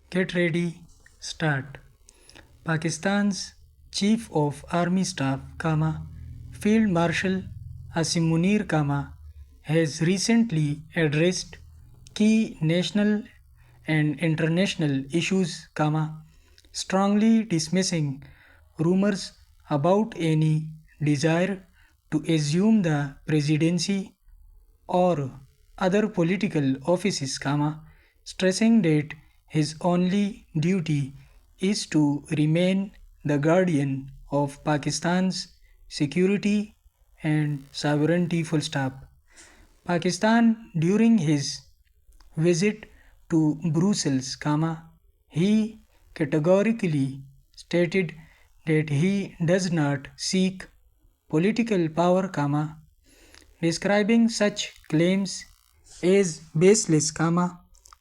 Get ready, start. Pakistan's Chief of Army Staff, Field Marshal Asim Munir, has recently addressed key national and international issues, strongly dismissing rumors about any desire to assume the presidency or other political offices, stressing that his only duty is to remain the guardian of Pakistan's security and sovereignty. Full stop. Pakistan during his visit to Brussels, he categorically stated that he does not seek political power, describing such claims as baseless,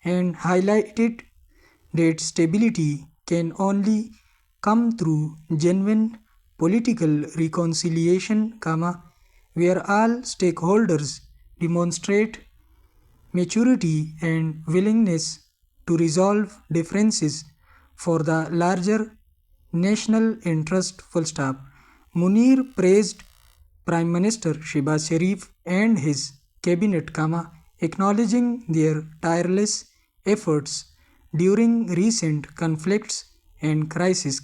and highlighted that stability can only come through genuine political reconciliation, where all stakeholders demonstrate maturity and willingness to resolve differences for the larger national interest. Full stop. Munir praised Prime Minister Shehbaz Sharif and his cabinet, acknowledging their tireless efforts during recent conflicts and crises,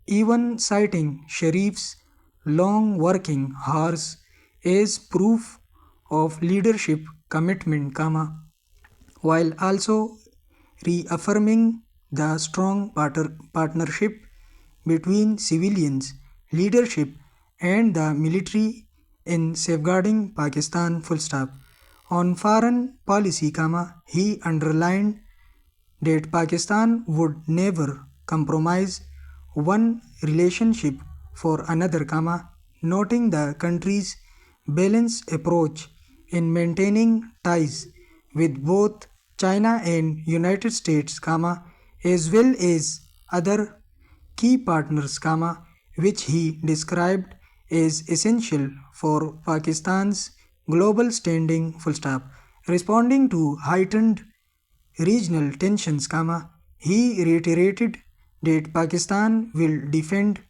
even citing Sharif's long working hours as proof of leadership commitment, while also reaffirming the strong partnership between civilians, leadership, and the military in safeguarding Pakistan. Full stop. On foreign policy, he underlined that Pakistan would never compromise one relationship for another, noting the country's balanced approach in maintaining ties with both China and United States, as well as other key partners, which he described as essential for Pakistan's global standing. Full stop. Responding to heightened regional tensions, he reiterated that Pakistan will defend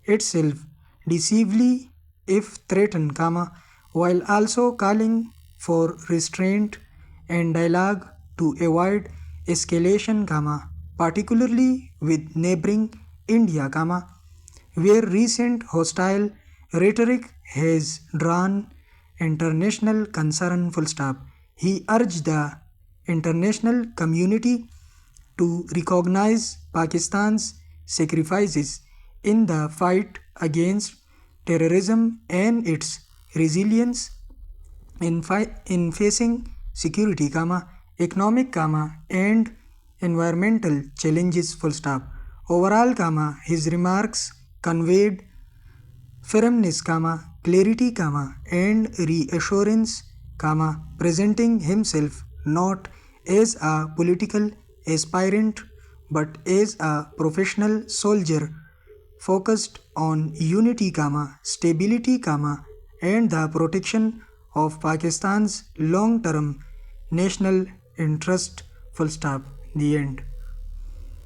itself decisively if threatened, while also calling for restraint and dialogue to avoid escalation, particularly with neighboring India, where recent hostile rhetoric has drawn international concern. Full stop. He urged the international community to recognize Pakistan's sacrifices in the fight against terrorism and its resilience in facing security, economic, and environmental challenges. Full stop. Overall, his remarks conveyed firmness, clarity, and reassurance, presenting himself not as a political aspirant but as a professional soldier focused on unity, stability, and the protection of Pakistan's long-term national interest. Full stop. The end.